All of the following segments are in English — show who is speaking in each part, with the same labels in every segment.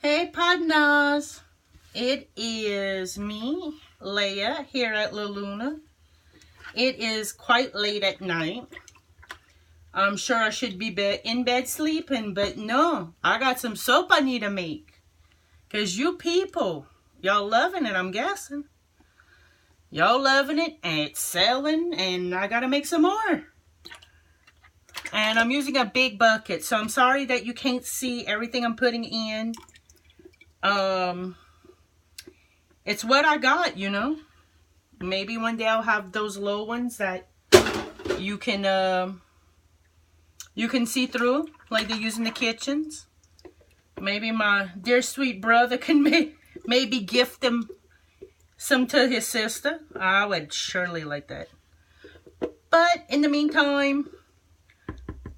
Speaker 1: Hey partners, it is me, Leia, here at Laluna. It is quite late at night. I'm sure I should be in bed sleeping, but no, I got some soap I need to make. Because you people, y'all loving it, I'm guessing. Y'all loving it, and it's selling, and I gotta make some more. And I'm using a big bucket, so I'm sorry that you can't see everything I'm putting in. It's what I got, you know. Maybe one day I'll have those low ones that you can see through, like they use in the kitchens. Maybe my dear sweet brother can maybe gift them some to his sister. I would surely like that. But in the meantime,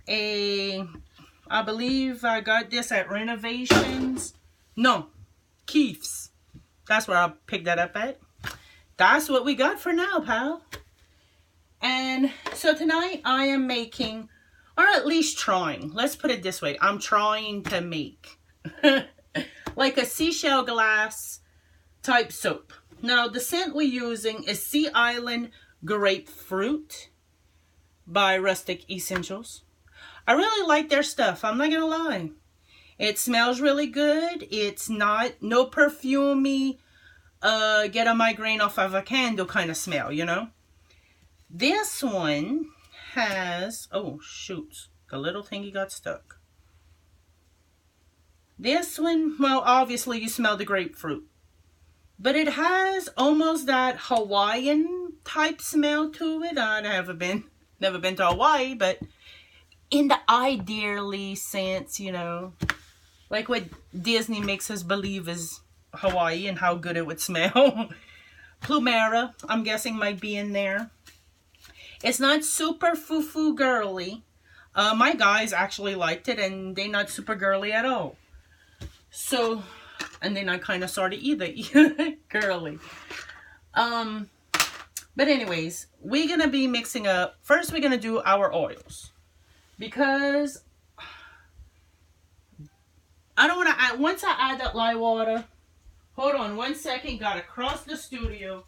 Speaker 1: I believe I got this at Renovations. No, Keith's. That's where I picked that up at. That's what we got for now, pal. And so tonight I am making, or at least trying. Let's put it this way. I'm trying to make like a seashell glass type soap. Now the scent we're using is Sea Island Grapefruit by Rustic Escentuals. I really like their stuff. I'm not gonna lie. It smells really good. It's no perfumey, get a migraine off of a candle kind of smell, you know. This one has, oh shoot, the little thingy got stuck. This one, well, obviously you smell the grapefruit. But it has almost that Hawaiian type smell to it. I never been to Hawaii, but in the ideally sense, you know. Like what Disney makes us believe is Hawaii and how good it would smell. Plumera, I'm guessing, might be in there. It's not super foo-foo girly. My guys actually liked it, and they're not super girly at all. So, and they're not kind of sort of either. Girly. But anyways, we're going to be mixing up. First, we're going to do our oils. Because I don't want to add, once I add that lye water, hold on 1 second, gotta cross the studio.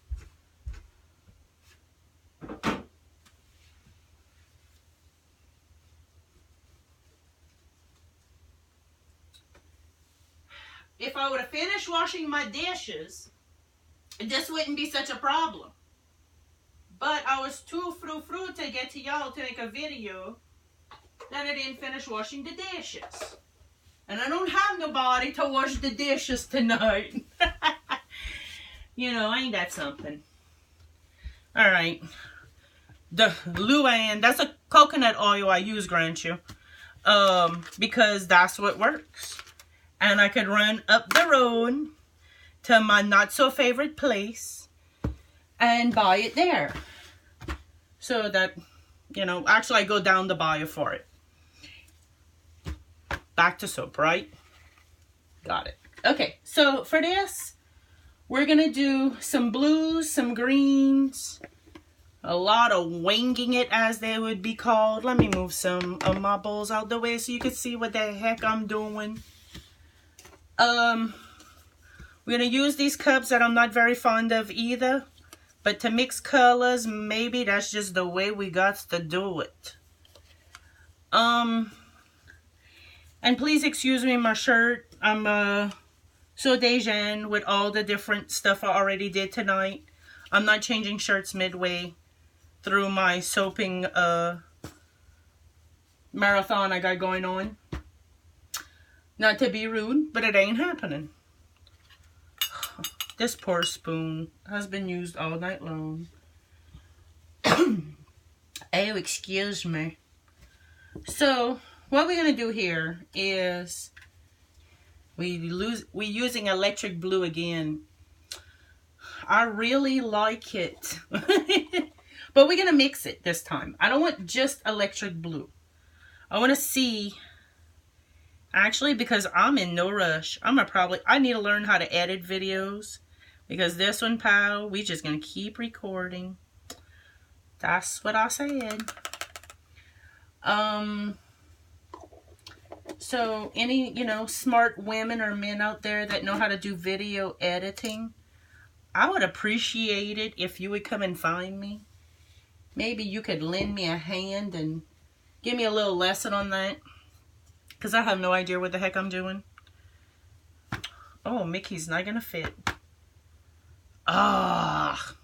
Speaker 1: If I would have finished washing my dishes, this wouldn't be such a problem. But I was too frou-frou to get to y'all to make a video that I didn't finish washing the dishes. And I don't have nobody to wash the dishes tonight. You know, ain't that something? Alright. The Luann, that's a coconut oil I use, grant you. Because that's what works. And I could run up the road to my not so favorite place and buy it there. So that, you know, actually I go down the buyer for it. Back to soap, right? Got it. Okay, so for this, we're going to do some blues, some greens, a lot of winging it, as they would be called. Let me move some of my bowls out the way so you can see what the heck I'm doing. We're going to use these cups that I'm not very fond of either. But to mix colors, maybe that's just the way we got to do it. And please excuse me, my shirt. I'm so dejan with all the different stuff I already did tonight. I'm not changing shirts midway through my soaping marathon I got going on. Not to be rude, but it ain't happening. This poor spoon has been used all night long. Oh, excuse me. So, what we're going to do here is we're using electric blue again. I really like it. But we're going to mix it this time. I don't want just electric blue. I want to see, actually, because I'm in no rush, I need to learn how to edit videos. Because this one, pal, we just going to keep recording. That's what I said. So any, you know, smart women or men out there that know how to do video editing, I would appreciate it if you would come and find me. Maybe you could lend me a hand and give me a little lesson on that. Because I have no idea what the heck I'm doing. Oh, Mickey's not going to fit. Ah.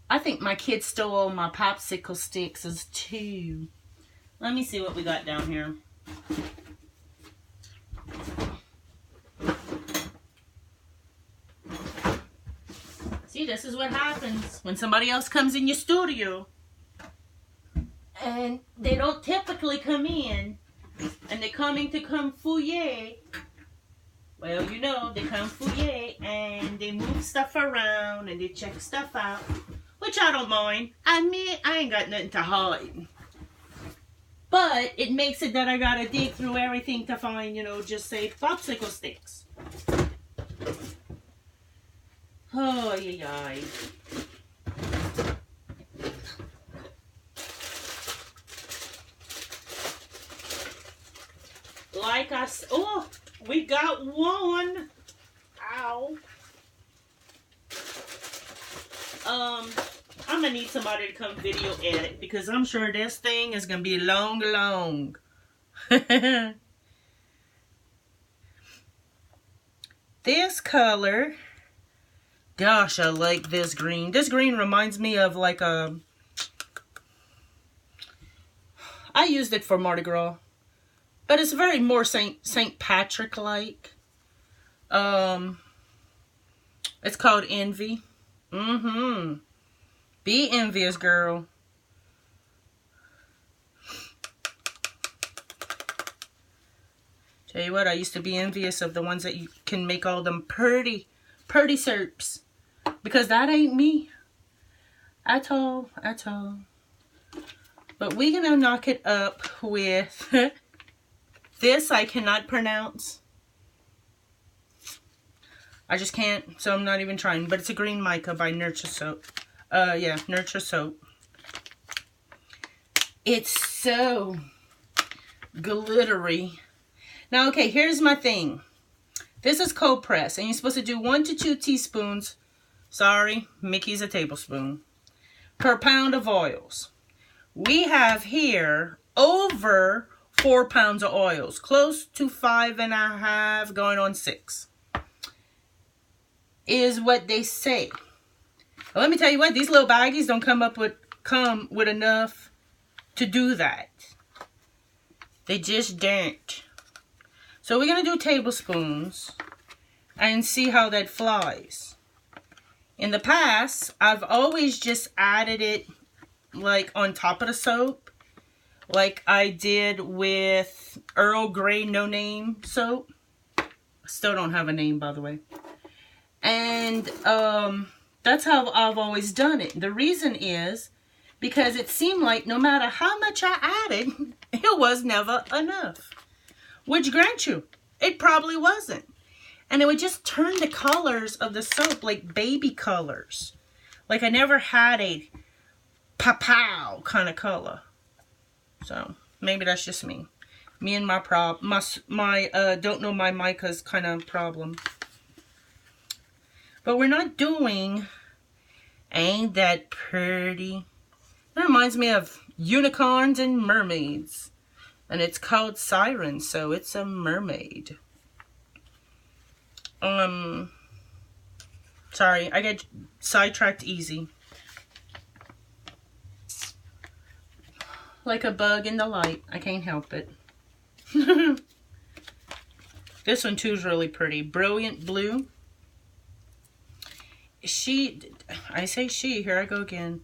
Speaker 1: I think my kid stole all my popsicle sticks as too. Let me see what we got down here. See, this is what happens when somebody else comes in your studio. And they don't typically come in. And they're coming to come fouiller. Well, you know, they come fouiller and they move stuff around and they check stuff out. Which I don't mind. I mean, I ain't got nothing to hide. But it makes it that I gotta dig through everything to find, you know, just say popsicle sticks. Oh, yeah. Like I said, oh, we got one. Ow. I'm gonna need somebody to come video edit because I'm sure this thing is gonna be long. This color, gosh, I like this green. This green reminds me of like a, I used it for Mardi Gras, but it's very more Saint Patrick like. It's called Envy. Be envious, girl. Tell you what, I used to be envious of the ones that you can make all them pretty serps. Because that ain't me. At all. But we're going to knock it up with this I cannot pronounce. I just can't, so I'm not even trying. But it's a green mica by Nurture Soap. Yeah, Nurture Soap. It's so glittery. Now, okay, here's my thing. This is cold press, and you're supposed to do 1 to 2 teaspoons. Sorry, Mickey's a tablespoon. Per pound of oils. We have here over 4 pounds of oils. Close to 5.5, going on 6. Is what they say. Well, let me tell you what, these little baggies don't come with enough to do that. They just don't. So we're going to do tablespoons and see how that flies. In the past, I've always just added it like on top of the soap. Like I did with Earl Grey No Name soap. Still don't have a name, by the way. And that's how I've always done it. The reason is because it seemed like no matter how much I added, it was never enough. Which, grant you, it probably wasn't. And it would just turn the colors of the soap like baby colors. Like I never had a pow kind of color. So maybe that's just me. Me and my don't know my micas kind of problem. But we're not doing, ain't that pretty? That reminds me of unicorns and mermaids. And it's called Siren, so it's a mermaid. Sorry, I get sidetracked easy. Like a bug in the light. I can't help it. This one too is really pretty. Brilliant blue. I say she, here I go again.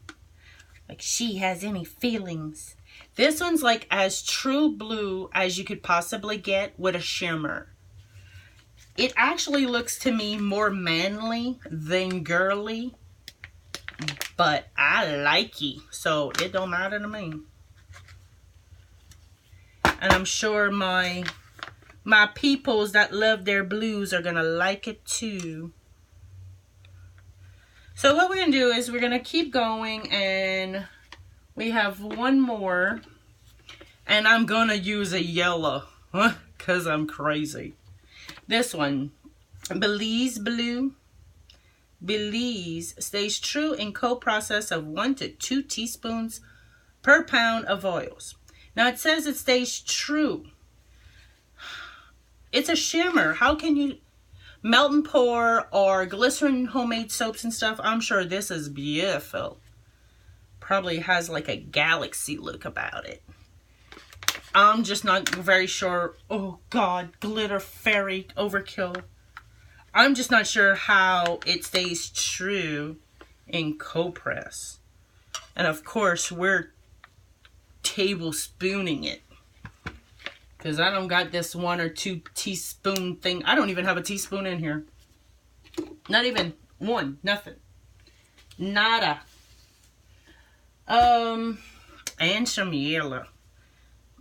Speaker 1: Like she has any feelings. This one's like as true blue as you could possibly get with a shimmer. It actually looks to me more manly than girly. But I like it, so it don't matter to me. And I'm sure my peoples that love their blues are gonna like it too. So what we're gonna do is we're gonna keep going, and we have one more. And I'm gonna use a yellow, because I'm crazy. This one, Belize Blue. Belize stays true in co-process of 1 to 2 teaspoons per pound of oils. Now it says it stays true. It's a shimmer. How can you melt and pour or glycerin homemade soaps and stuff? I'm sure this is beautiful. Probably has like a galaxy look about it. I'm just not very sure. Oh God, glitter fairy overkill. I'm just not sure how it stays true in co-press. And of course, we're tablespooning it. Because I don't got this 1 or 2 teaspoon thing. I don't even have a teaspoon in here. Not even one. Nothing. Nada. And some yellow.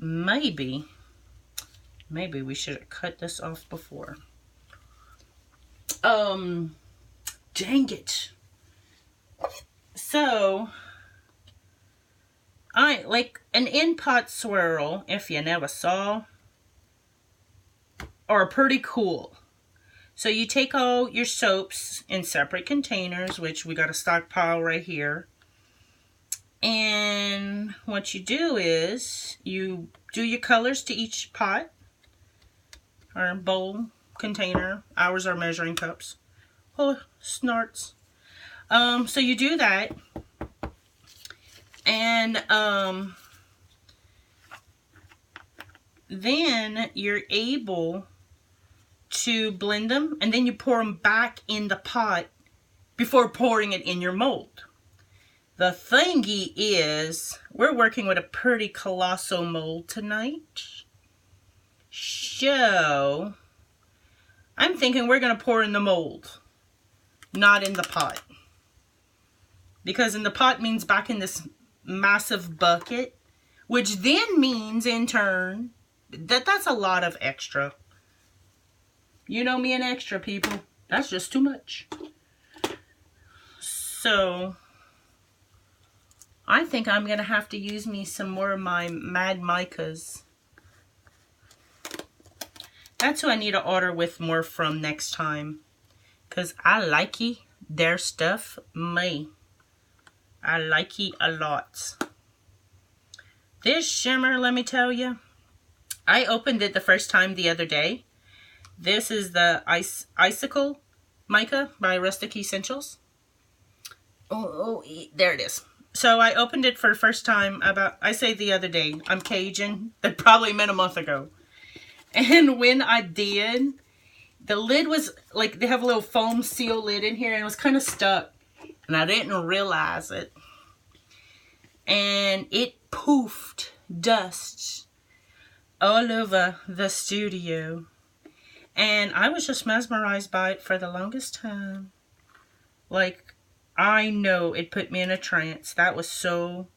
Speaker 1: Maybe we should have cut this off before. Dang it. So, I like an in-pot swirl, if you never saw, are pretty cool. So you take all your soaps in separate containers, which we got a stockpile right here. And what you do is you do your colors to each pot or bowl, container. Ours are measuring cups. Oh, snorts. So you do that. And then you're able to blend them, and then you pour them back in the pot before pouring it in your mold. The thingy is, we're working with a pretty colossal mold tonight. So, I'm thinking we're going to pour in the mold, not in the pot. Because in the pot means back in this massive bucket, which then means in turn that that's a lot of extra. You know me and extra, people. That's just too much. So, I think I'm going to have to use me some more of my Mad MICAS. That's who I need to order with more from next time. Because I likey their stuff. Me. I likey a lot. This shimmer, let me tell you. I opened it the first time the other day. This is the Icicle Mica by Rustic Escentuals. Oh, there it is. So I opened it for the first time I say the other day. I'm Cajun. That probably meant a month ago. And when I did, the lid was like, they have a little foam seal lid in here and it was kind of stuck. And I didn't realize it. And it poofed dust all over the studio. And I was just mesmerized by it for the longest time. Like, I know it put me in a trance. That was so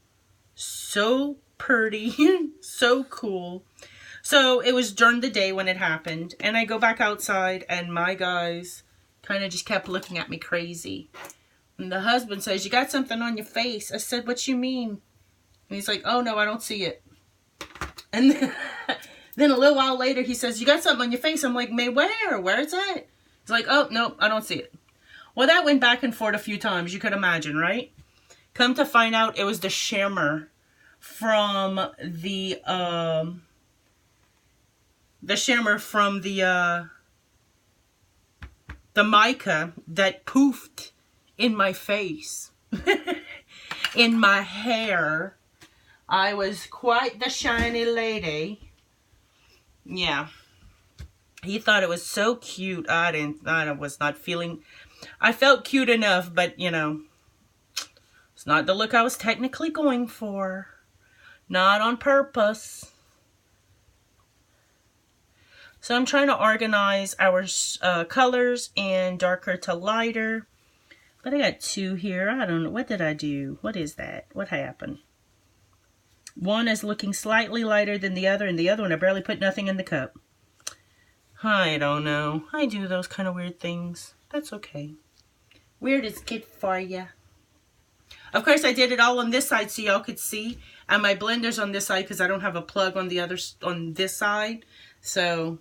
Speaker 1: pretty. So cool. So it was during the day when it happened. And I go back outside and my guys kind of just kept looking at me crazy. And the husband says, "You got something on your face." I said, "What you mean?" And he's like, "Oh no, I don't see it." And then a little while later he says, "You got something on your face." I'm like, "May where? Where is that?" He's like, "Oh no, I don't see it." Well, that went back and forth a few times. You could imagine, right? Come to find out, it was the shimmer from the mica that poofed in my face. In my hair. I was quite the shiny lady. Yeah. He thought it was so cute. I was not feeling... I felt cute enough, but, you know, it's not the look I was technically going for. Not on purpose. So I'm trying to organize our colors and darker to lighter. But I got two here. I don't know. What did I do? What is that? What happened? One is looking slightly lighter than the other, and the other one I barely put nothing in the cup. I don't know. I do those kind of weird things. That's okay. Weird is good for ya. Of course, I did it all on this side so y'all could see. And my blender's on this side because I don't have a plug on the other, on this side. So,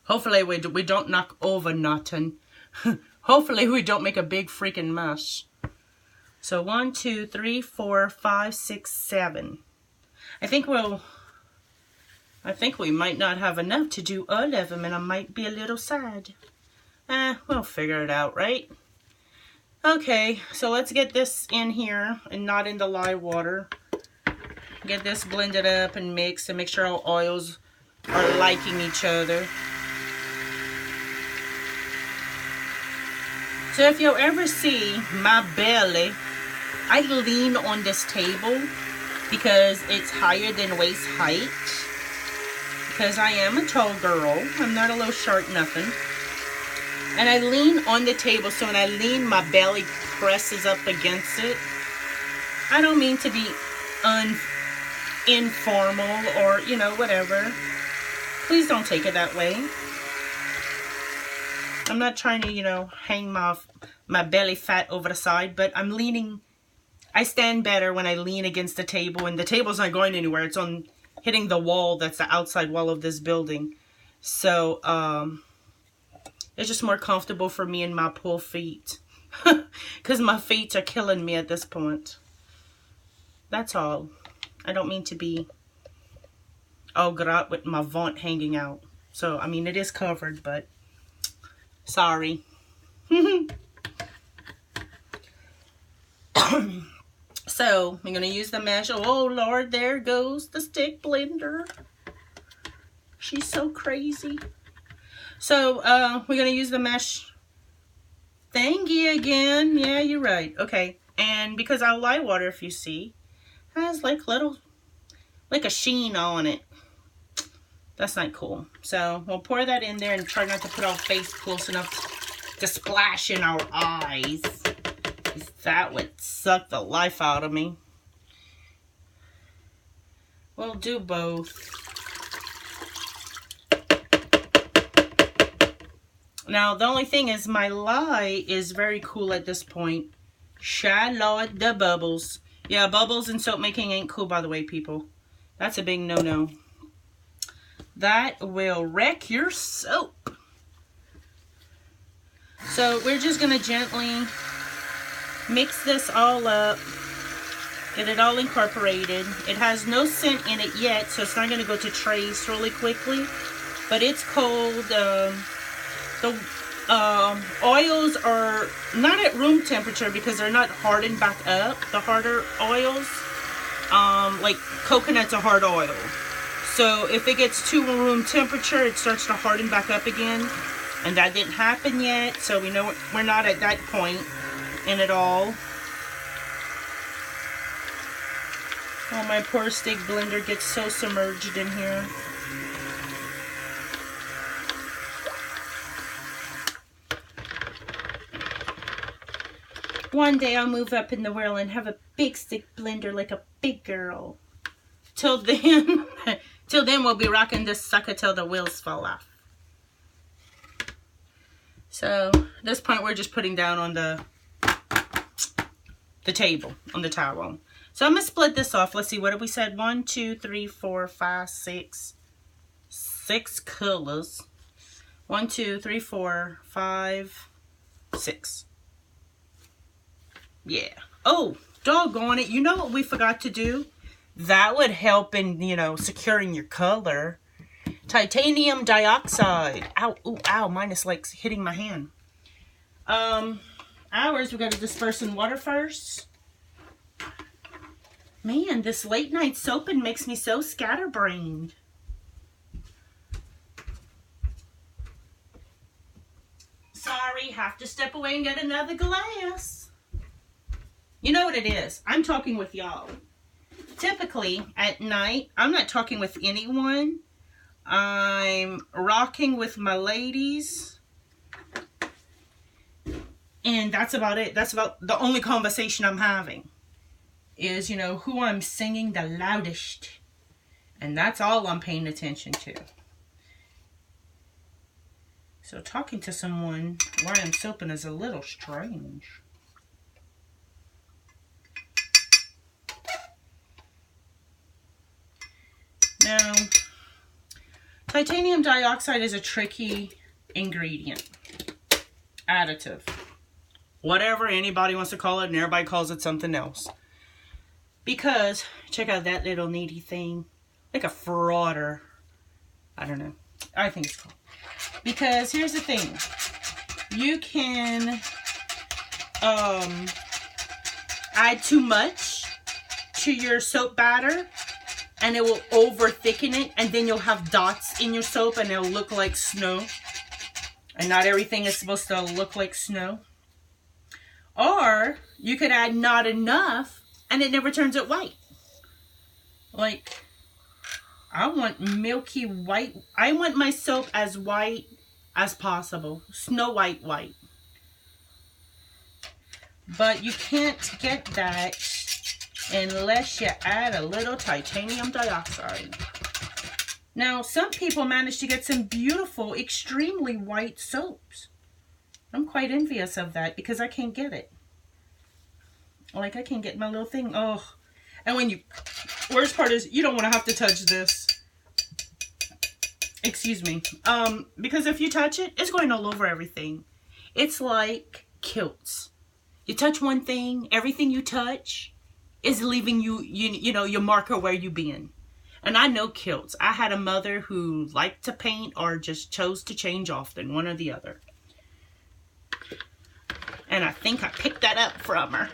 Speaker 1: hopefully we don't knock over nothing. Hopefully we don't make a big freaking mess. So 1, 2, 3, 4, 5, 6, 7. I think we might not have enough to do all of them, and I might be a little sad. We'll figure it out, right? Okay, so let's get this in here and not in the live water. Get this blended up and mixed and make sure all oils are liking each other. So if you'll ever see my belly, I lean on this table because it's higher than waist height. Because I am a tall girl. I'm not a little short nothing. And I lean on the table, so when I lean, my belly presses up against it. I don't mean to be informal or, you know, whatever. Please don't take it that way. I'm not trying to, you know, hang my belly fat over the side, but I'm leaning. I stand better when I lean against the table, and the table's not going anywhere. It's on hitting the wall. That's the outside wall of this building. So, it's just more comfortable for me and my poor feet. Because my feet are killing me at this point. That's all. I don't mean to be all grat with my vaunt hanging out. So, I mean, it is covered, but sorry. So, I'm going to use the mesh. Oh, Lord, there goes the stick blender. She's so crazy. So, we're going to use the mesh thingy again. Yeah, you're right. Okay. And because our light water, if you see, has like a sheen on it. That's not cool. So, we'll pour that in there and try not to put our face close enough to splash in our eyes. That would suck the life out of me. We'll do both. Now, the only thing is my lye is very cool at this point. Charlotte the bubbles. Yeah, bubbles in soap making ain't cool, by the way, people. That's a big no-no. That will wreck your soap. So, we're just going to gently mix this all up. Get it all incorporated. It has no scent in it yet, so it's not going to go to trace really quickly. But it's cold. The oils are not at room temperature because they're not hardened back up. The harder oils, like coconut's a hard oil. So if it gets to room temperature, it starts to harden back up again. And that didn't happen yet, so we know we're not at that point in it all. Oh, my poor stick blender gets so submerged in here. One day I'll move up in the world and have a big stick blender like a big girl. Till then, we'll be rocking this sucker till the wheels fall off. So, at this point we're just putting down on the table, on the towel. So I'm going to split this off. Let's see, what have we said? 1, 2, 3, 4, 5, 6. 6 colors. 1, 2, 3, 4, 5, 6. Yeah. Oh, doggone it. You know what we forgot to do? That would help in, you know, securing your color. Titanium dioxide. Ow, ooh, ow. Mine is like hitting my hand. Ours, we got to disperse in water first. Man, this late night soaping makes me so scatterbrained. Sorry, have to step away and get another glass. You know what it is? I'm talking with y'all. Typically, at night, I'm not talking with anyone. I'm rocking with my ladies. And that's about it. That's about the only conversation I'm having. Is, you know, who I'm singing the loudest. And that's all I'm paying attention to. So talking to someone while I'm soaping is a little strange. Now, titanium dioxide is a tricky ingredient, additive, whatever anybody wants to call it, and everybody calls it something else. Because, check out that little needy thing, like a frauder. I don't know. I think it's cool. Because here's the thing. You can add too much to your soap batter and it will over thicken it, and then you'll have dots in your soap and it'll look like snow. And not everything is supposed to look like snow. Or you could add not enough and it never turns out white. Like, I want milky white. I want my soap as white as possible. Snow white white. But you can't get that unless you add a little titanium dioxide. Now, some people manage to get some beautiful, extremely white soaps. I'm quite envious of that because I can't get it. Like, I can't get my little thing. Oh, and when you, worst part is you don't want to have to touch this. Excuse me. Because if you touch it, it's going all over everything. It's like kilts. You touch one thing, everything you touch is leaving you know, your marker where you been. And I know kilts. I had a mother who liked to paint or just chose to change often, one or the other. And I think I picked that up from her.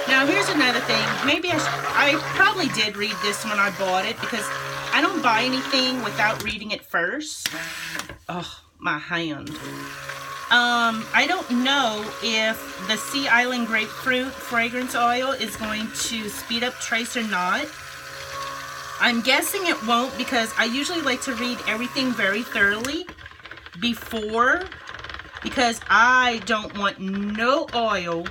Speaker 1: Now here's another thing. Maybe I probably did read this when I bought it because I don't buy anything without reading it first. Oh, my hand. I don't know if the Sea Island Grapefruit fragrance oil is going to speed up trace or not. I'm guessing it won't because I usually like to read everything very thoroughly before, because I don't want no oil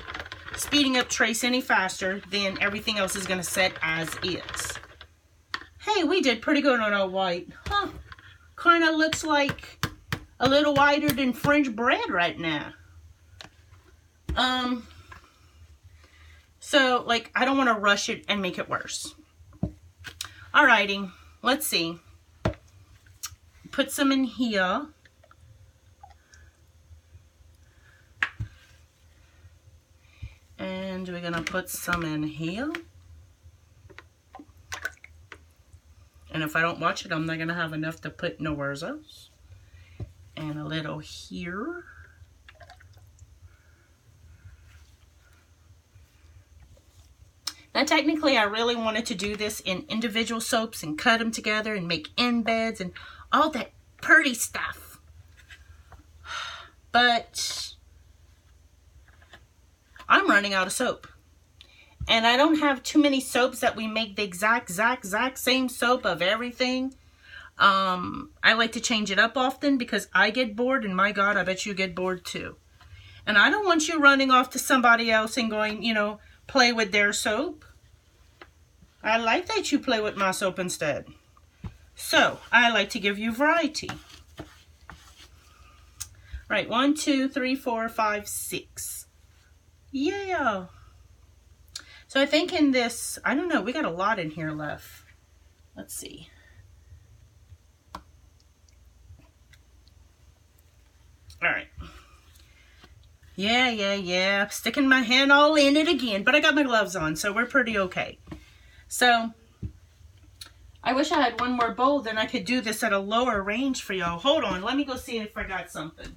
Speaker 1: speeding up trace any faster than everything else is going to set as is. Hey, we did pretty good on our white. Huh. Kind of looks like a little whiter than French bread right now. So, like, I don't want to rush it and make it worse. Alrighty, let's see. Put some in here. And we're gonna put some in here. And if I don't watch it, I'm not gonna have enough to put nowhere else. And a little here. Now technically I really wanted to do this in individual soaps and cut them together and make embeds and all that pretty stuff. But I'm running out of soap. And I don't have too many soaps that we make the exact same soap of everything. I like to change it up often because I get bored, and my God, I bet you get bored too. And I don't want you running off to somebody else and going, you know, play with their soap. I like that you play with my soap instead. So, I like to give you variety. Right, 1, 2, 3, 4, 5, 6. Yeah. So I think in this, I don't know, we got a lot in here left. Let's see. Alright. Yeah. Sticking my hand all in it again. But I got my gloves on, so we're pretty okay. So, I wish I had one more bowl, then I could do this at a lower range for y'all. Hold on, let me go see if I got something.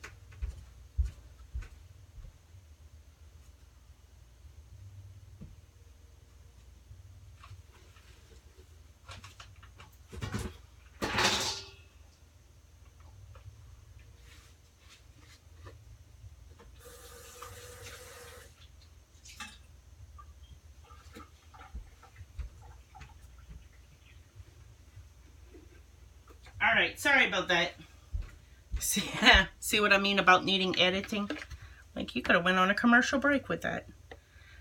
Speaker 1: Alright, sorry about that. See what I mean about needing editing? Like, you could have went on a commercial break with that.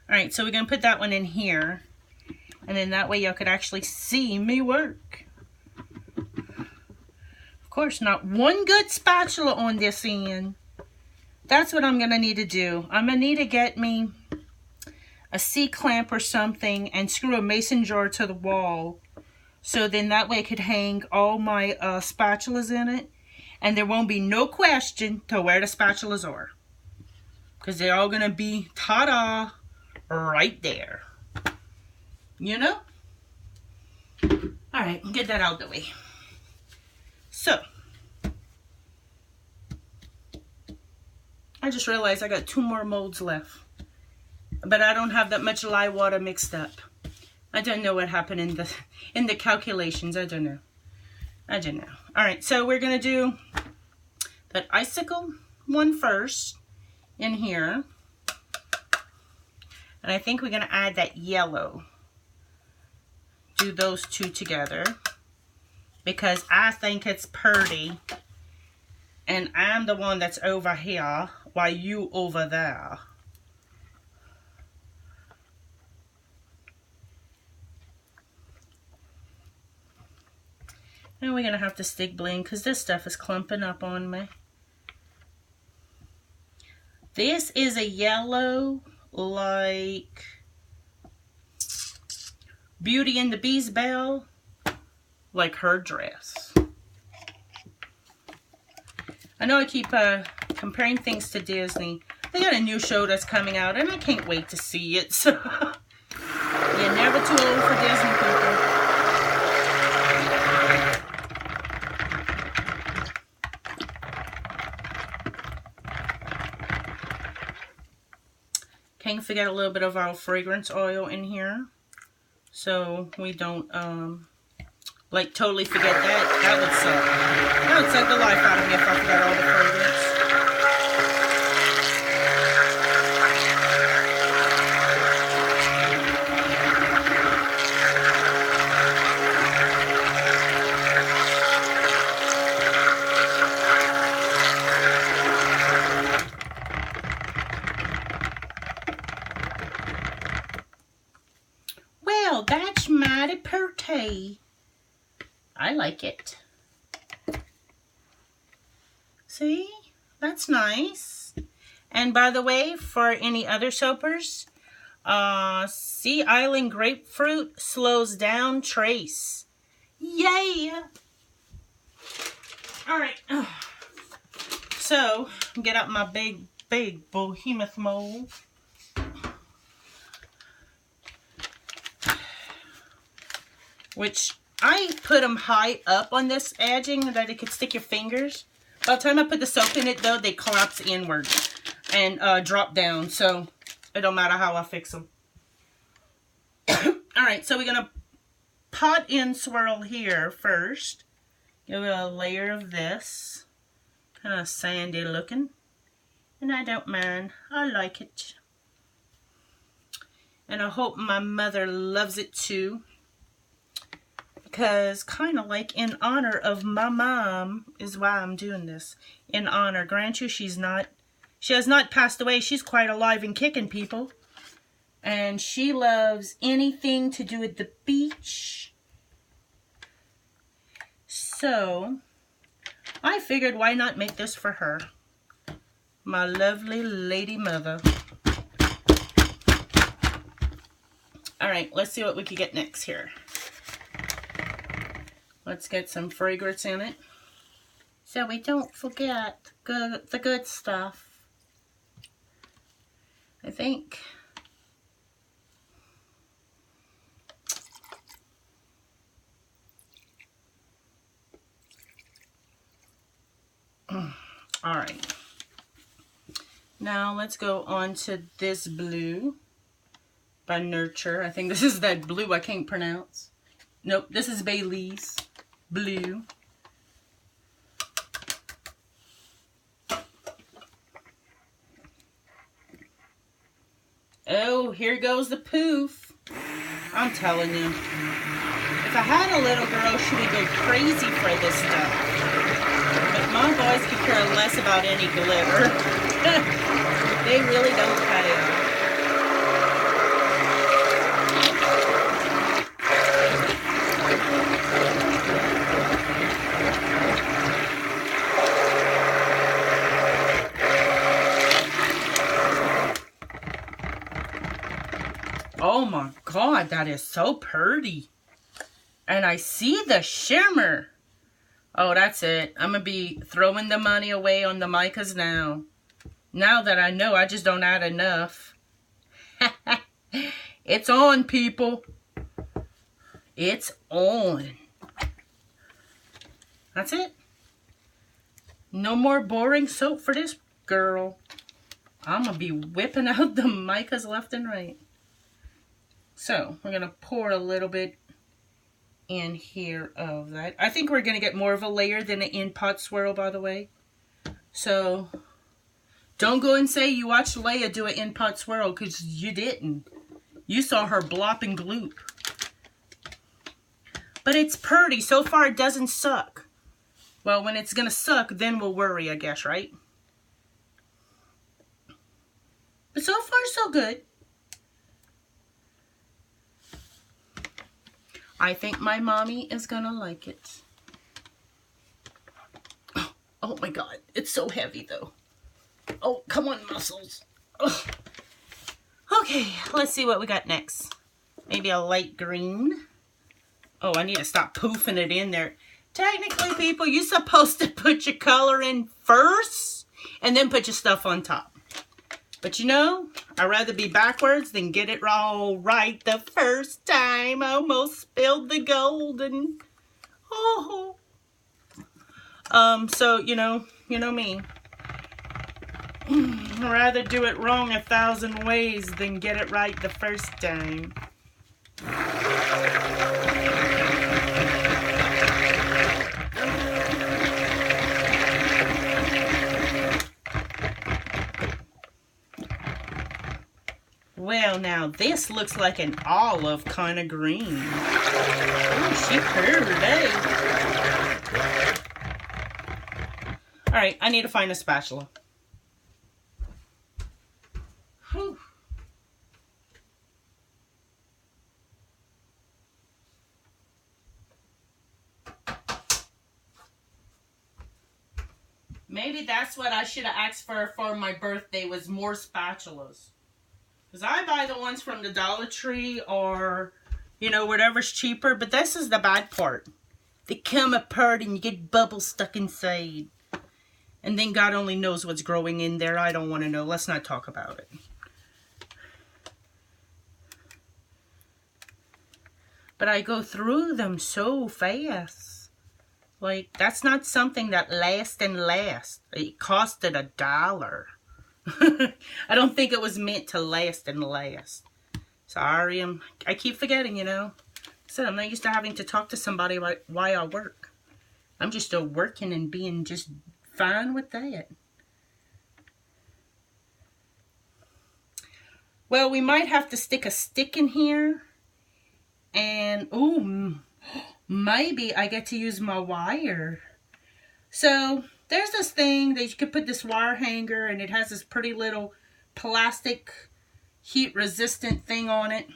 Speaker 1: Alright, so we're going to put that one in here. And then that way y'all could actually see me work. Of course, not one good spatula on this end. that's what I'm going to need to do. I'm going to need to get me a C-clamp or something and screw a mason jar to the wall. So then that way I could hang all my spatulas in it. And there won't be no question to where the spatulas are. Because they're all going to be, ta-da, right there. You know? Alright, get that out of the way. So, I just realized I got 2 more molds left. But I don't have that much lye water mixed up. I don't know what happened in the calculations. I don't know. Alright, so we're going to do that icicle one first in here. And I think we're going to add that yellow. Do those 2 together. Because I think it's pretty. And I'm the one that's over here while you over there. And we're going to have to stick bling because this stuff is clumping up on me. This is a yellow like Beauty and the Beast belle, like her dress. I know I keep comparing things to Disney. They got a new show that's coming out and I can't wait to see it. So you're never too old for Disney, people. Can't forget a little bit of our fragrance oil in here, so we don't like totally forget that. That would suck. That would suck the life out of me if I forgot all the fragrance. That's mighty pretty. I like it. See? That's nice. And by the way, for any other soapers, Sea Island Grapefruit slows down trace. Yay! Alright. So, get out my big behemoth mold. Which I put them high up on this edging that it could stick your fingers. By the time I put the soap in it though, they collapse inward and drop down. So it don't matter how I fix them. Alright, so we're going to pot in swirl here first. Give it a layer of this. Kind of sandy looking. And I don't mind. I like it. And I hope my mother loves it too. Because kind of like in honor of my mom is why I'm doing this. In honor. Grant you, she has not passed away. She's quite alive and kicking, people. And she loves anything to do with the beach. So, I figured why not make this for her. My lovely lady mother. Alright, let's see what we can get next here. Let's get some fragrance in it. So we don't forget the good stuff. I think. Alright. Now let's go on to this blue by Nurture. I think this is that blue I can't pronounce. Nope, this is Bailey's blue. Oh, here goes the poof. I'm telling you. If I had a little girl, she would go crazy for this stuff. But my boys could care less about any glitter. They really don't care. God, that is so pretty. And I see the shimmer. Oh, that's it. I'm going to be throwing the money away on the MICAS now. Now that I know I just don't add enough. It's on, people. It's on. That's it. No more boring soap for this girl. I'm going to be whipping out the MICAS left and right. So, we're going to pour a little bit in here of that. I think we're going to get more of a layer than an in-pot swirl, by the way. So, don't go and say you watched Leia do an in-pot swirl, because you didn't. You saw her blop and gloop. But it's pretty. So far, it doesn't suck. Well, when it's going to suck, then we'll worry, I guess, right? But so far, so good. I think my mommy is going to like it. Oh my God. It's so heavy, though. Oh, come on, muscles. Ugh. Okay, let's see what we got next. Maybe a light green. Oh, I need to stop poofing it in there. Technically, people, you're supposed to put your color in first and then put your stuff on top. But you know, I'd rather be backwards than get it all right the first time. I almost spilled the golden. Oh. So, you know me. I'd rather do it wrong 1,000 ways than get it right the first time. Well, now this looks like an olive kind of green. Oh, she pretty. All right, I need to find a spatula. Whew. Maybe that's what I should have asked for my birthday, was more spatulas. Because I buy the ones from the Dollar Tree or, you know, whatever's cheaper. But this is the bad part. They come apart and you get bubbles stuck inside. And then God only knows what's growing in there. I don't want to know. Let's not talk about it. But I go through them so fast. Like, that's not something that lasts and lasts. It costed $1. I don't think it was meant to last and last. Sorry, I keep forgetting, you know. So I'm not used to having to talk to somebody about why I work. I'm just still working and being just fine with that. Well, we might have to stick a stick in here. And, ooh, maybe I get to use my wire. So there's this thing that you could put this wire hanger, and it has this pretty little plastic heat resistant thing on it.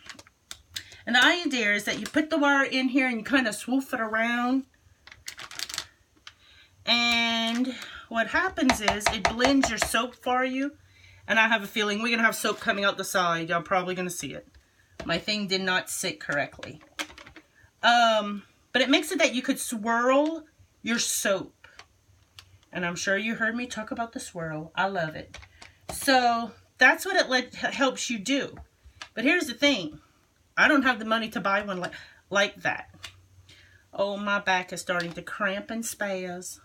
Speaker 1: And the idea is that you put the wire in here and you kind of swoof it around. And what happens is it blends your soap for you. And I have a feeling we're going to have soap coming out the side. Y'all probably going to see it. My thing did not sit correctly. But it makes it that you could swirl your soap. And I'm sure you heard me talk about the swirl. I love it. So that's what it helps you do. But here's the thing. I don't have the money to buy one like that. Oh, my back is starting to cramp and spaz.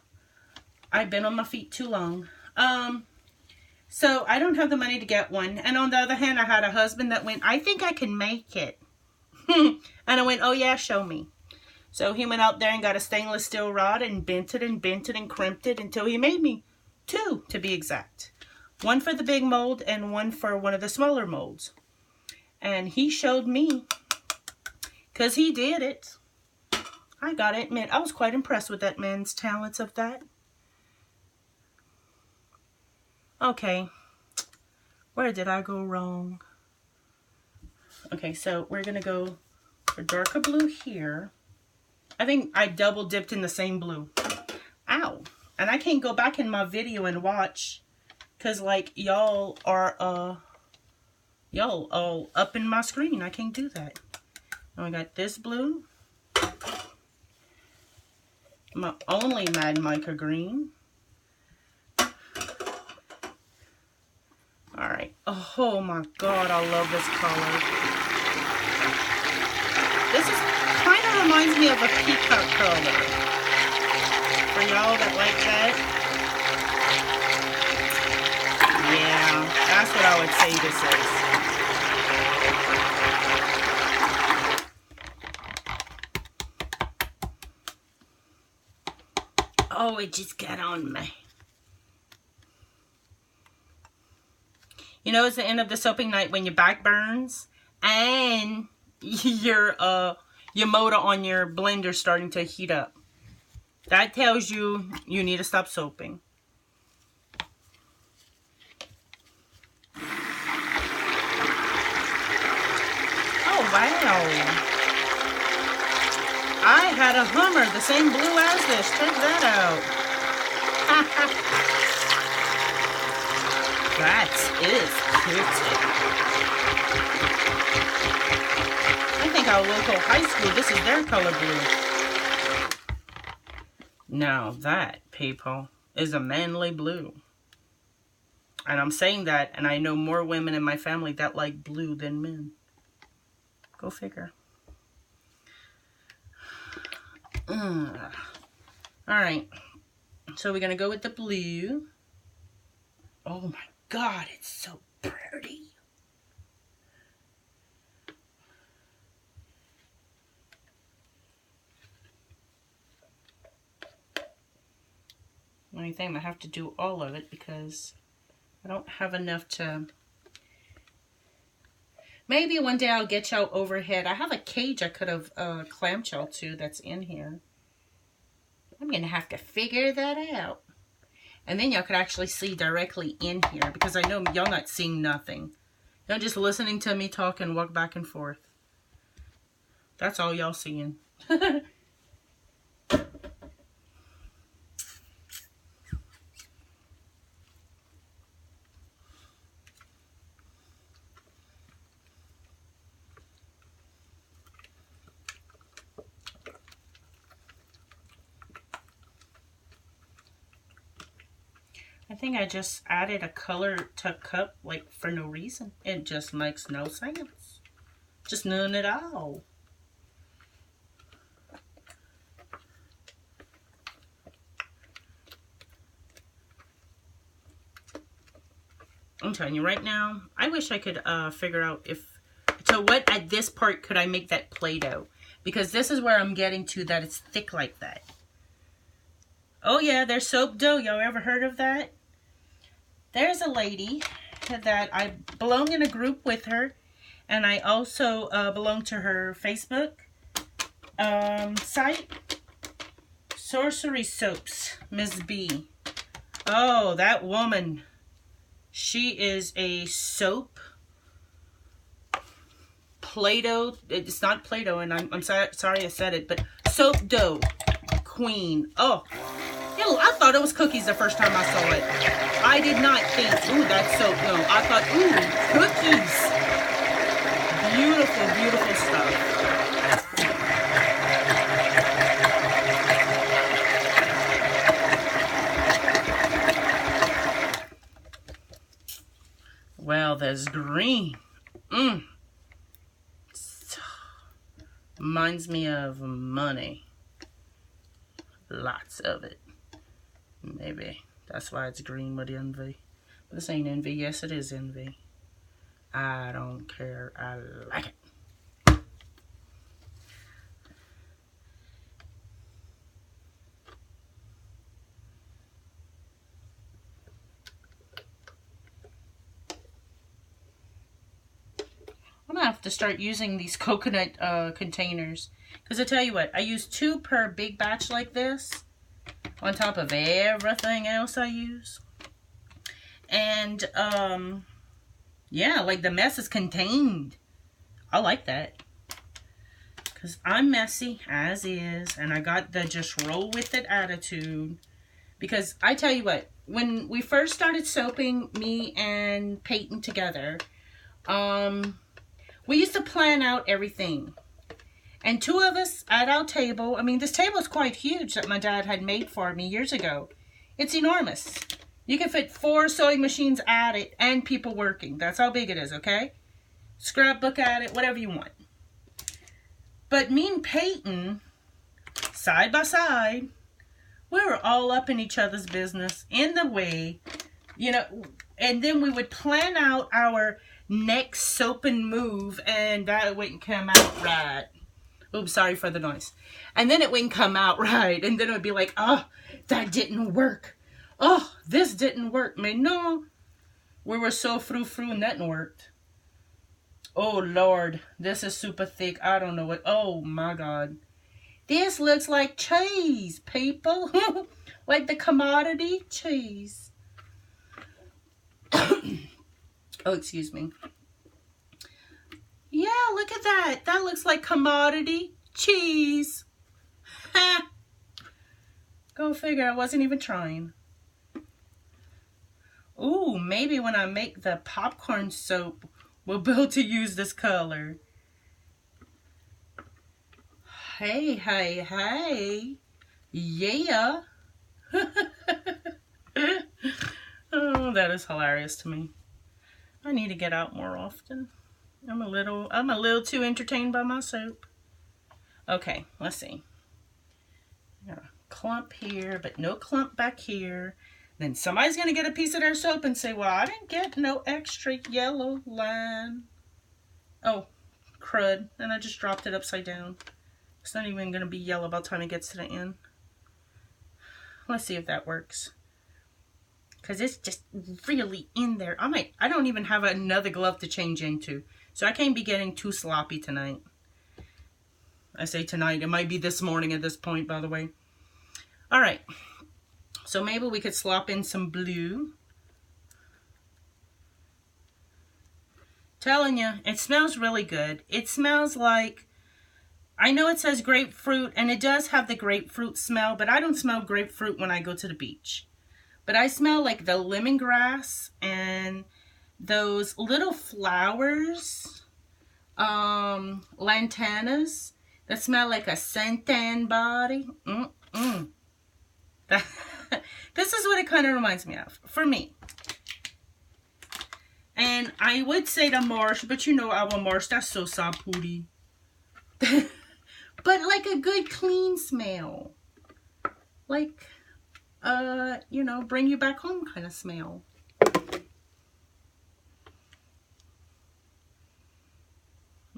Speaker 1: I've been on my feet too long. So I don't have the money to get one. And on the other hand, I had a husband that went, I think I can make it. And I went, oh yeah, show me. So he went out there and got a stainless steel rod and bent it and crimped it until he made me 2, to be exact. One for the big mold and one for one of the smaller molds. And he showed me, because he did it. I gotta admit, I was quite impressed with that man's talents of that. Okay, where did I go wrong? Okay, so we're gonna go for darker blue here. I think I double dipped in the same blue. Ow, and I can't go back in my video and watch, because like y'all are all up in my screen. I can't do that. And we got this blue. My only Mad Mica green. Alright. Oh my god, I love this color. This is kind of reminds me of a peacock color. For y'all that like that. Yeah, that's what I would say this is. Oh, it just got on me. You know, it's the end of the soaping night when your back burns and your motor on your blender starting to heat up. That tells you you need to stop soaping. Oh, wow. I had a Hummer, the same blue as this. Check that out. That is pretty. I think our local high school, this is their color blue. Now that, people, is a manly blue. And I'm saying that, and I know more women in my family that like blue than men. Go figure. Alright. So we're going to go with the blue. Oh my God, it's so pretty. Only thing, I have to do all of it because I don't have enough to... Maybe one day I'll get y'all overhead. I have a cage I could have clamped y'all to that's in here. I'm going to have to figure that out. And then y'all could actually see directly in here because I know y'all not seeing nothing. Y'all just listening to me talk and walk back and forth. That's all y'all seeing. I think I just added a color to cup, like, for no reason. It just makes no sense. Just none at all. I'm telling you right now, I wish I could figure out if... So what at this part could I make that Play-Doh? Because this is where I'm getting to that it's thick like that. Oh yeah, there's soap dough. Y'all ever heard of that? There's a lady that I belong in a group with her, and I also belong to her Facebook site. Sorcery Soaps, Miss B. Oh, that woman. She is a soap Play-Doh. It's not Play-Doh, and I'm sorry I said it, but soap dough queen. Oh. I thought it was cookies the first time I saw it. I did not think, ooh, that's so no. I thought, ooh, cookies. Beautiful, beautiful stuff. Well, there's green. Reminds me of money. Lots of it. Maybe that's why it's green with envy. But this ain't envy. Yes, it is envy. I don't care. I like it. I'm gonna have to start using these coconut containers. Because I tell you what, I use 2 per big batch like this. On top of everything else I use. And, yeah, like the mess is contained. I like that. Because I'm messy, as is. And I got the just roll with it attitude. Because I tell you what, when we first started soaping, me and Peyton together, we used to plan out everything. And 2 of us at our table. I mean, this table is quite huge that my dad had made for me years ago. It's enormous. You can fit 4 sewing machines at it and people working. That's how big it is, okay? Scrapbook at it, whatever you want. But me and Peyton, side by side, we were all up in each other's business in the way, you know, and then we would plan out our next soap and move, and that wouldn't come out right. Oops, sorry for the noise. And then it wouldn't come out right, and then it would be like, oh, that didn't work. Oh, this didn't work. I mean, no, we were so frou-frou and that worked. Oh, Lord, this is super thick. I don't know what. Oh, my God. This looks like cheese, people. Like the commodity cheese. Oh, excuse me. Yeah, look at that. That looks like commodity cheese. Ha! Go figure. I wasn't even trying. Ooh, maybe when I make the popcorn soap, we'll be able to use this color. Hey, hey, hey. Yeah. Oh, that is hilarious to me. I need to get out more often. I'm a little too entertained by my soap. Okay, let's see. Got a clump here, but no clump back here. Then somebody's going to get a piece of their soap and say, well, I didn't get no extra yellow line. Oh, crud. And I just dropped it upside down. It's not even going to be yellow by the time it gets to the end. Let's see if that works. Because it's just really in there. I don't even have another glove to change into. So I can't be getting too sloppy tonight. I say tonight. It might be this morning at this point, by the way. All right. So maybe we could slop in some blue. Telling you, it smells really good. It smells like, I know it says grapefruit, and it does have the grapefruit smell, but I don't smell grapefruit when I go to the beach. But I smell like the lemongrass and those little flowers, lantanas, that smell like a suntan body. This is what it kind of reminds me of, for me. And I would say the marsh, but you know our marsh, that's so sapooty. But like a good clean smell. Like, you know, bring you back home kind of smell.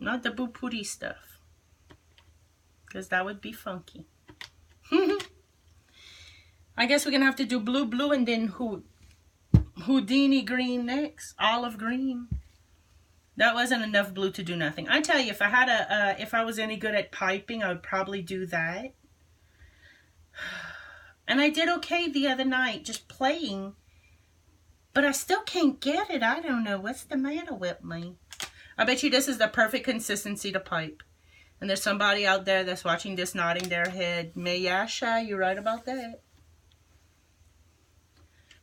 Speaker 1: Not the boo-pooty stuff. Because that would be funky. I guess we're going to have to do blue, and then Houdini green next. Olive green. That wasn't enough blue to do nothing. I tell you, if I had if I was any good at piping, I would probably do that. And I did okay the other night, just playing. But I still can't get it. I don't know. What's the matter with me? I bet you this is the perfect consistency to pipe. And there's somebody out there that's watching this nodding their head. Mayasha, you're right about that.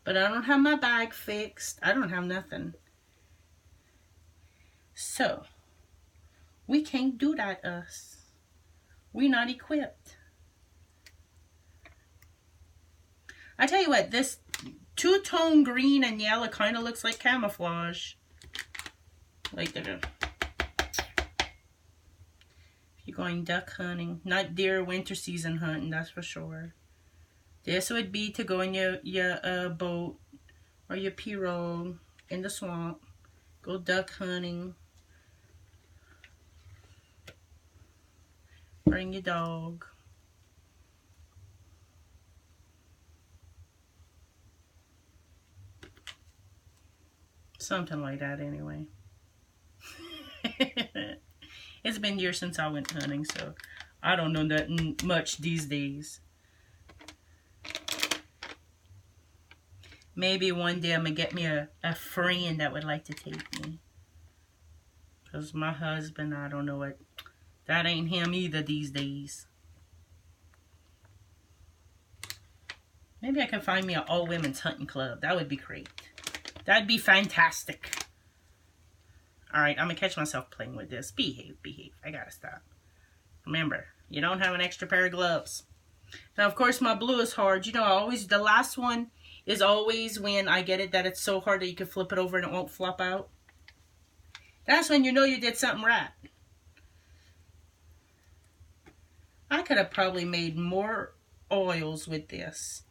Speaker 1: But I don't have my bag fixed. I don't have nothing. So, we can't do that, us. We're not equipped. I tell you what, this two-tone green and yellow kind of looks like camouflage. Like that. If you're going duck hunting, not deer winter season hunting, that's for sure. This would be to go in your boat or your pirogue in the swamp. Go duck hunting. Bring your dog. Something like that anyway. It's been years since I went hunting, so I don't know nothing much these days. Maybe one day I'm going to get me a friend that would like to take me. Because my husband, I don't know what. That ain't him either these days. Maybe I can find me an all-women's hunting club. That would be great. That'd be fantastic. Alright, I'm going to catch myself playing with this. Behave. I got to stop. Remember, you don't have an extra pair of gloves. Now, of course, my blue is hard. You know, the last one is always when I get it that it's so hard that you can flip it over and it won't flop out. That's when you know you did something right. I could have probably made more oils with this.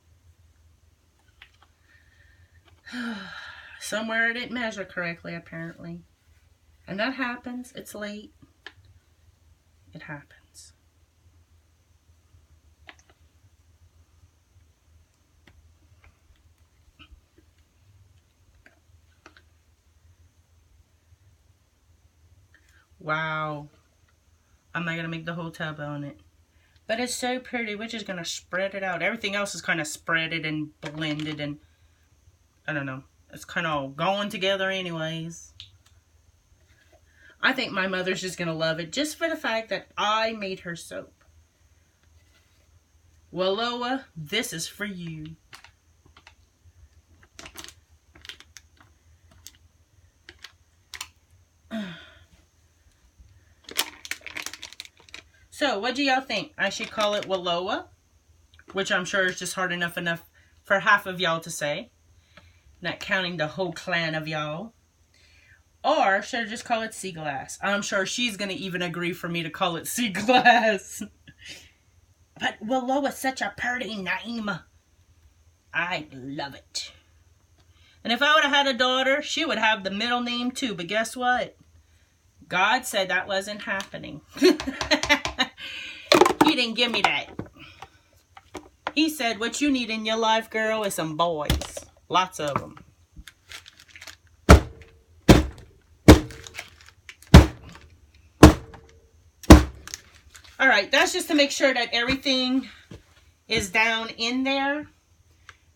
Speaker 1: Somewhere I didn't measure correctly, apparently. And that happens. It's late. It happens. Wow. I'm not going to make the whole tub on it. But it's so pretty. We're just going to spread it out. Everything else is kind of spreaded and blended and I don't know. It's kind of all going together anyways. I think my mother's just going to love it just for the fact that I made her soap. Wallowa, this is for you. So, what do y'all think? I should call it Wallowa, which I'm sure is just hard enough for half of y'all to say. Not counting the whole clan of y'all. Or should I just call it sea glass? I'm sure she's going to even agree for me to call it sea glass. But Willow is such a pretty name. I love it. And if I would have had a daughter, she would have the middle name too. But guess what? God said that wasn't happening. He didn't give me that. He said, what you need in your life, girl, is some boys. Lots of them. Alright, that's just to make sure that everything is down in there.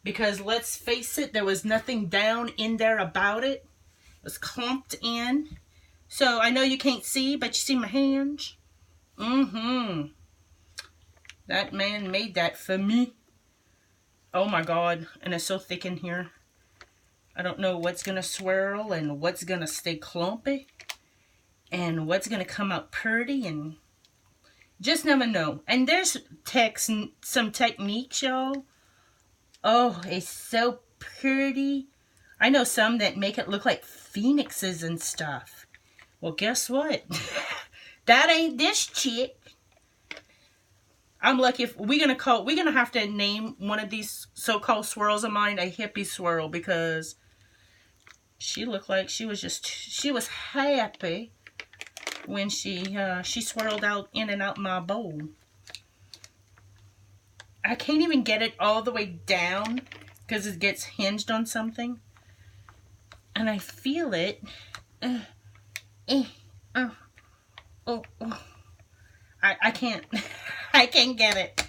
Speaker 1: Because let's face it, there was nothing down in there about it. It was clumped in. So I know you can't see, but you see my hands? That man made that for me. Oh my God. And it's so thick in here. I don't know what's going to swirl and what's going to stay clumpy. And what's going to come out pretty and just never know. And there's some techniques, y'all. Oh, it's so pretty. I know some that make it look like phoenixes and stuff. Well, guess what? That ain't this chick. I'm lucky if we're gonna have to name one of these so-called swirls of mine a hippie swirl, because she looked like she was happy when she swirled out in and out my bowl. I can't even get it all the way down because it gets hinged on something. And I feel it. I can't. I can't get it.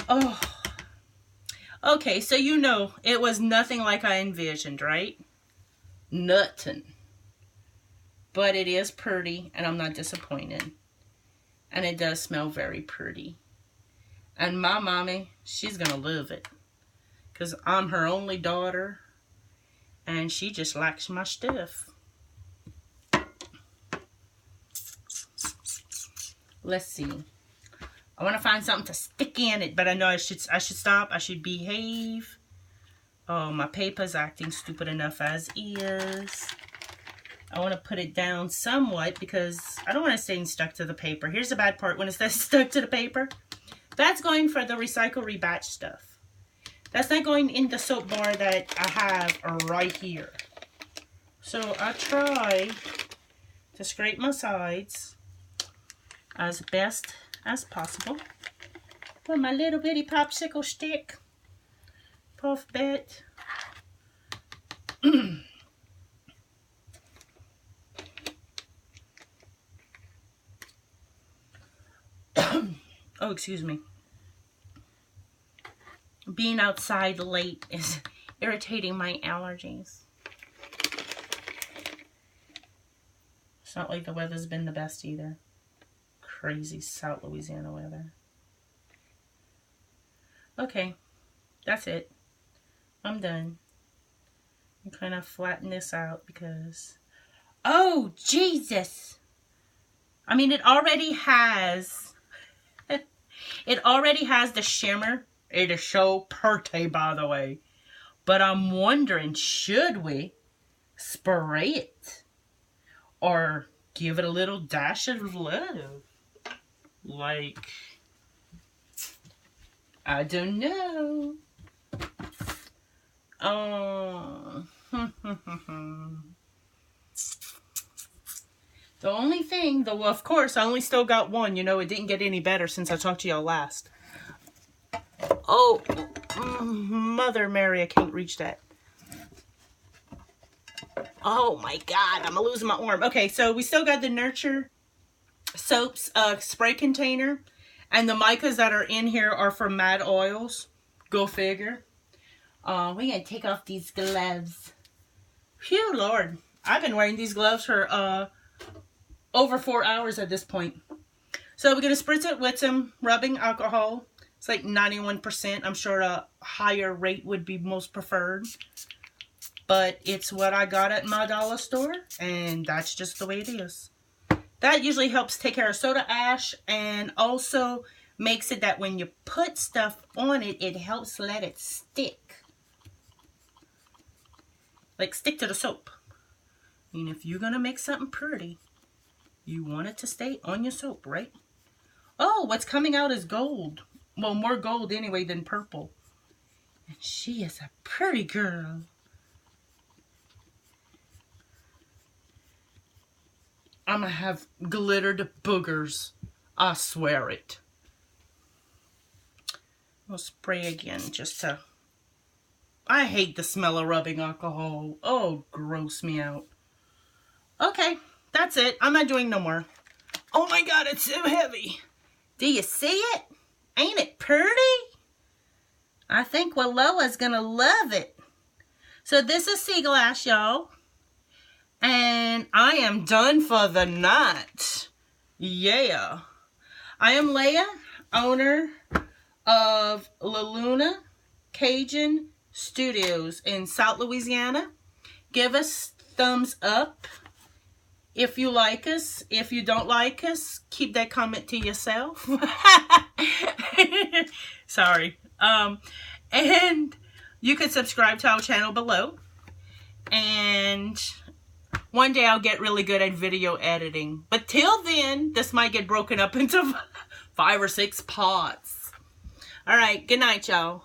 Speaker 1: Oh. Okay, so you know, it was nothing like I envisioned, right? Nothing. But it is pretty, and I'm not disappointed. And it does smell very pretty. And my mommy, she's going to love it. Because I'm her only daughter. And she just likes my stuff. Let's see. I want to find something to stick in it. But I know I should stop. I should behave. Oh, my paper's acting stupid enough as is. I want to put it down somewhat because I don't want to stay stuck to the paper. Here's the bad part. When it stays stuck to the paper, that's going for the recycle rebatch stuff. That's not going in the soap bar that I have right here. So I try to scrape my sides as best as possible with my little bitty popsicle stick. Puff bit. Oh, excuse me. Being outside late is irritating my allergies. It's not like the weather's been the best either. Crazy South Louisiana weather. Okay, that's it. I'm done. I'm kind of flatten this out because... Oh, Jesus! I mean, it already has the shimmer. It is so pretty, by the way. But I'm wondering, should we spray it? Or give it a little dash of love? Like, I don't know. Oh. The only thing, though, of course, I only still got one. You know, it didn't get any better since I talked to y'all last. Oh, Mother Mary, I can't reach that. Oh my God, I'm losing my arm. Okay, so we still got the Nurture Soaps spray container. And the micas that are in here are for Mad Oils. Go figure. We're going to take off these gloves. Phew, Lord. I've been wearing these gloves for over 4 hours at this point. So we're going to spritz it with some rubbing alcohol. It's like 91%. I'm sure a higher rate would be most preferred. But it's what I got at my dollar store. And that's just the way it is. That usually helps take care of soda ash. And also makes it that when you put stuff on it, it helps let it stick. Like stick to the soap. I mean, if you're going to make something pretty, you want it to stay on your soap, right? Oh, what's coming out is gold. Well, more gold anyway than purple. And she is a pretty girl. I'm going to have glittered boogers. I swear it. We'll spray again just to... I hate the smell of rubbing alcohol. Oh, gross me out. Okay, that's it. I'm not doing no more. Oh my God, it's so heavy. Do you see it? Ain't it pretty? I think Wallowa's gonna love it. So this is sea glass, y'all. And I am done for the night. Yeah. I am Leia, owner of laluna.cajun Studios in South Louisiana. Give us thumbs up if you like us. If you don't like us, keep that comment to yourself. Sorry. And you can subscribe to our channel below. And one day I'll get really good at video editing. But till then, this might get broken up into 5 or 6 parts. All right. Good night, y'all.